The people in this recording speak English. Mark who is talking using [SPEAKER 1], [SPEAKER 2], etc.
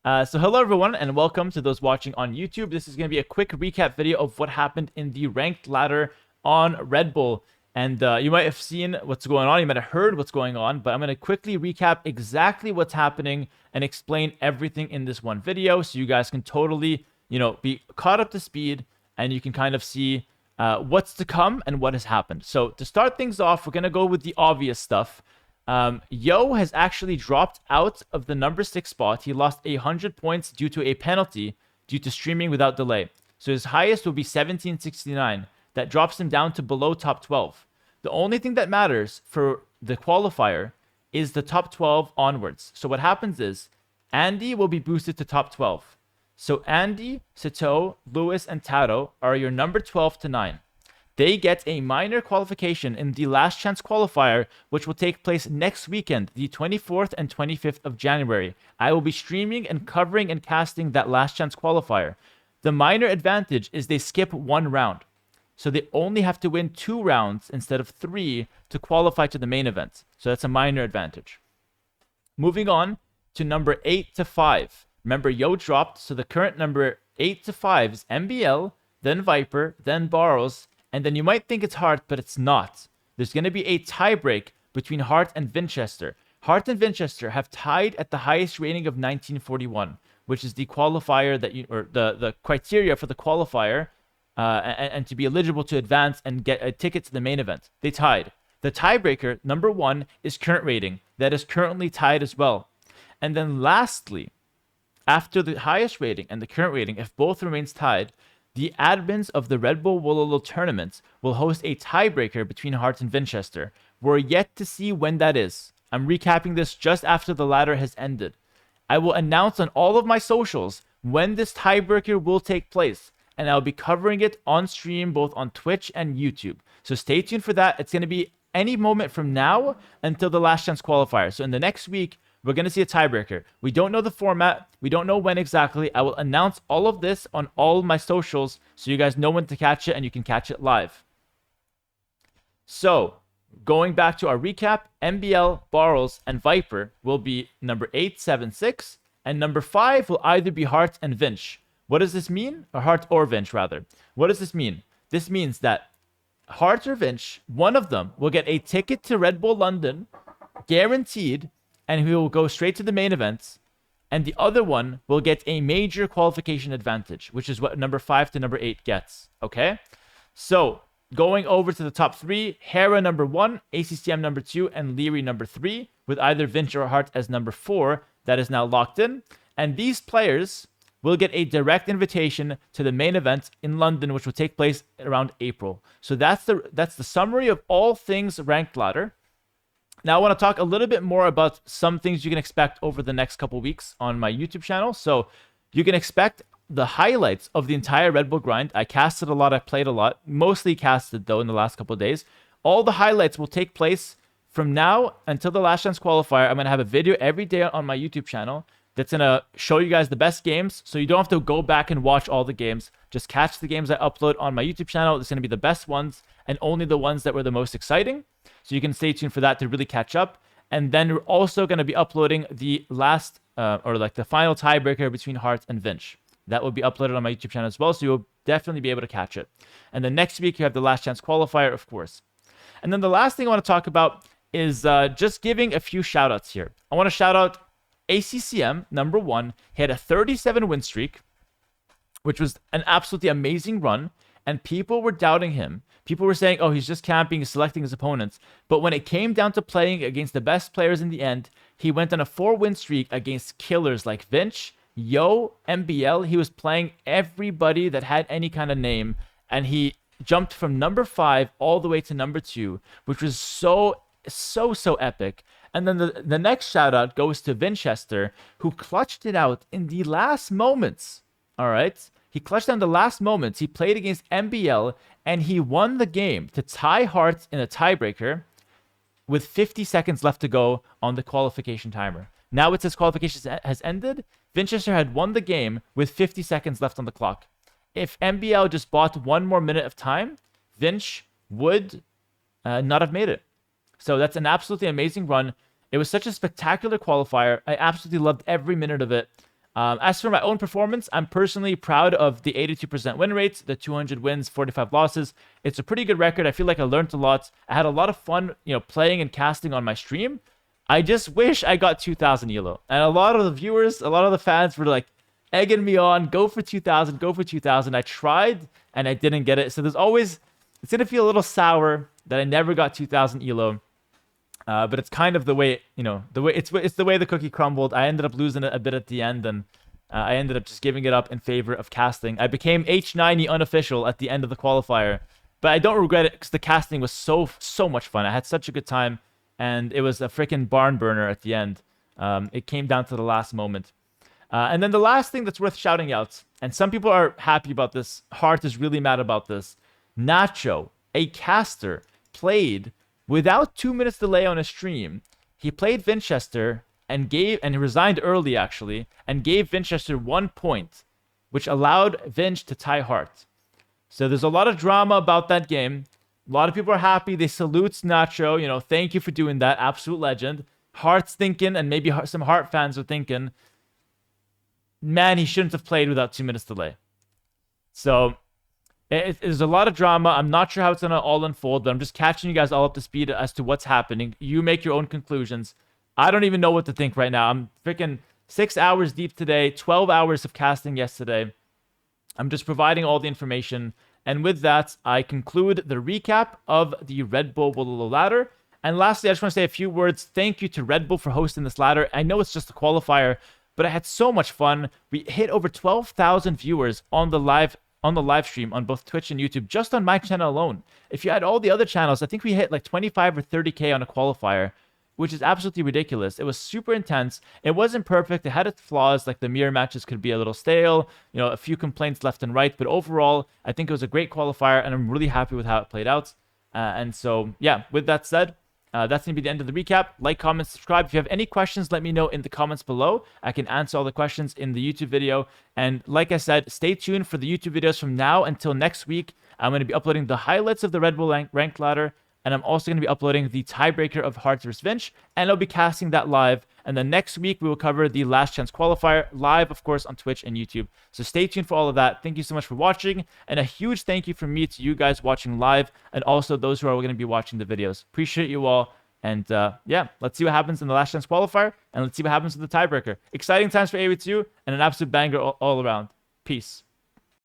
[SPEAKER 1] So hello everyone and welcome to those watching on YouTube. This is going to be a quick recap video of what happened in the ranked ladder on Red Bull. And you might have seen what's going on, you might have heard what's going on, but I'm going to quickly recap exactly what's happening and explain everything in this one video so you guys can totally, be caught up to speed and you can kind of see what's to come and what has happened. So to start things off, we're going to go with the obvious stuff. Yo has actually dropped out of the number 6 spot. He lost 100 points due to a penalty due to streaming without delay. So his highest will be 1769. That drops him down to below top 12. The only thing that matters for the qualifier is the top 12 onwards. So what happens is Andy will be boosted to top 12. So Andy, Sito, Lewis, and Tato are your number 12 to 9. They get a minor qualification in the last chance qualifier, which will take place next weekend, the 24th and 25th of January. I will be streaming and covering and casting that last chance qualifier. The minor advantage is they skip one round. So they only have to win 2 rounds instead of 3 to qualify to the main event. So that's a minor advantage. Moving on to number 8 to 5. Remember, Yo dropped, so the current number 8 to 5 is MBL, then Viper, then Barrows, and then you might think it's Hart, but it's not. There's going to be a tiebreak between Hart and Winchester. Hart and Winchester have tied at the highest rating of 1941, which is the qualifier that or the criteria for the qualifier and to be eligible to advance and get a ticket to the main event. They tied. The tiebreaker, number 1, is current rating. That is currently tied as well. And then lastly, after the highest rating and the current rating, if both remains tied, the admins of the Red Bull Wololo tournament will host a tiebreaker between Hart and Winchester. We're yet to see when that is. I'm recapping this just after the ladder has ended. I will announce on all of my socials when this tiebreaker will take place, and I'll be covering it on stream both on Twitch and YouTube. So stay tuned for that. It's going to be any moment from now until the last chance qualifier. So in the next week, we're going to see a tiebreaker. We don't know the format. We don't know when exactly. I will announce all of this on all of my socials so you guys know when to catch it and you can catch it live. So, going back to our recap, MBL, Barrels, and Viper will be number 8, 7, 6, and number 5 will either be Hart and Vinch. What does this mean? Or Hart or Vinch, rather. What does this mean? This means that Hart or Vinch, one of them, will get a ticket to Red Bull London, guaranteed, and he will go straight to the main events, and the other one will get a major qualification advantage, which is what number 5 to number 8 gets, okay? So, going over to the top 3, Hera number 1, ACCM number 2, and Leary number 3, with either Vinch or Hart as number 4, that is now locked in, and these players will get a direct invitation to the main event in London, which will take place around April. So that's the summary of all things ranked ladder. Now, I want to talk a little bit more about some things you can expect over the next couple weeks on my YouTube channel. So you can expect the highlights of the entire Red Bull grind. I casted a lot. I played a lot. Mostly casted, though, in the last couple of days. All the highlights will take place from now until the last chance qualifier. I'm going to have a video every day on my YouTube channel that's going to show you guys the best games. So you don't have to go back and watch all the games. Just catch the games I upload on my YouTube channel. It's going to be the best ones and only the ones that were the most exciting. So you can stay tuned for that to really catch up. And then we're also going to be uploading the last, the final tiebreaker between Hart and Vinch. That will be uploaded on my YouTube channel as well, so you'll definitely be able to catch it. And then next week, you have the last chance qualifier, of course. And then the last thing I want to talk about is just giving a few shoutouts here. I want to shout out ACCM, number 1. He had a 37 win streak, which was an absolutely amazing run. And people were doubting him. People were saying, oh, he's just camping, he's selecting his opponents. But when it came down to playing against the best players in the end, he went on a 4-win streak against killers like Vinch, Yo, MBL. He was playing everybody that had any kind of name. And he jumped from number 5 all the way to number 2, which was so epic. And then the next shout out goes to Winchester, who clutched it out in the last moments. All right. He clutched down the last moments. He played against MBL, and he won the game to tie Hart in a tiebreaker with 50 seconds left to go on the qualification timer. Now it says qualification has ended. Winchester had won the game with 50 seconds left on the clock. If MBL just bought one more minute of time, Vinch would not have made it. So that's an absolutely amazing run. It was such a spectacular qualifier. I absolutely loved every minute of it. As for my own performance, I'm personally proud of the 82% win rate, the 200 wins, 45 losses. It's a pretty good record. I feel like I learned a lot. I had a lot of fun, playing and casting on my stream. I just wish I got 2,000 elo. And a lot of the viewers, a lot of the fans were like egging me on, go for 2,000, go for 2,000. I tried and I didn't get it. So it's going to feel a little sour that I never got 2,000 elo. But it's kind of the way, it's the way the cookie crumbled. I ended up losing it a bit at the end, and I ended up just giving it up in favor of casting. I became H90 unofficial at the end of the qualifier, but I don't regret it because the casting was so much fun. I had such a good time, and it was a freaking barn burner at the end. It came down to the last moment. And then the last thing that's worth shouting out, and some people are happy about this, Heart is really mad about this. Nacho, a caster, played without 2 minutes delay on a stream. He played Winchester and he resigned early actually, and gave Winchester 1 point, which allowed Vinch to tie Heart. So there's a lot of drama about that game. A lot of people are happy. They salute Nacho. Thank you for doing that. Absolute legend. Heart's thinking, and maybe some Heart fans are thinking, man, he shouldn't have played without 2 minutes delay. So there's a lot of drama. I'm not sure how it's going to all unfold, but I'm just catching you guys all up to speed as to what's happening. You make your own conclusions. I don't even know what to think right now. I'm freaking 6 hours deep today, 12 hours of casting yesterday. I'm just providing all the information. And with that, I conclude the recap of the Red Bull Wololo ladder. And lastly, I just want to say a few words. Thank you to Red Bull for hosting this ladder. I know it's just a qualifier, but I had so much fun. We hit over 12,000 viewers on the live stream on both Twitch and YouTube, just on my channel alone. If you add all the other channels, I think we hit like 25 or 30K on a qualifier, which is absolutely ridiculous. It was super intense. It wasn't perfect. It had its flaws, like the mirror matches could be a little stale, a few complaints left and right, but overall, I think it was a great qualifier, and I'm really happy with how it played out. And so, yeah, with that said, that's going to be the end of the recap. Like, comment, subscribe. If you have any questions, let me know in the comments below. I can answer all the questions in the YouTube video. And like I said, stay tuned for the YouTube videos from now until next week. I'm going to be uploading the highlights of the Red Bull ranked ladder. And I'm also going to be uploading the tiebreaker of Hearts vs. Vinch. And I'll be casting that live. And then next week, we will cover the last chance qualifier live, of course, on Twitch and YouTube. So stay tuned for all of that. Thank you so much for watching. And a huge thank you from me to you guys watching live, and also those who are going to be watching the videos. Appreciate you all. And yeah, let's see what happens in the last chance qualifier. And let's see what happens with the tiebreaker. Exciting times for AW2 and an absolute banger all around. Peace.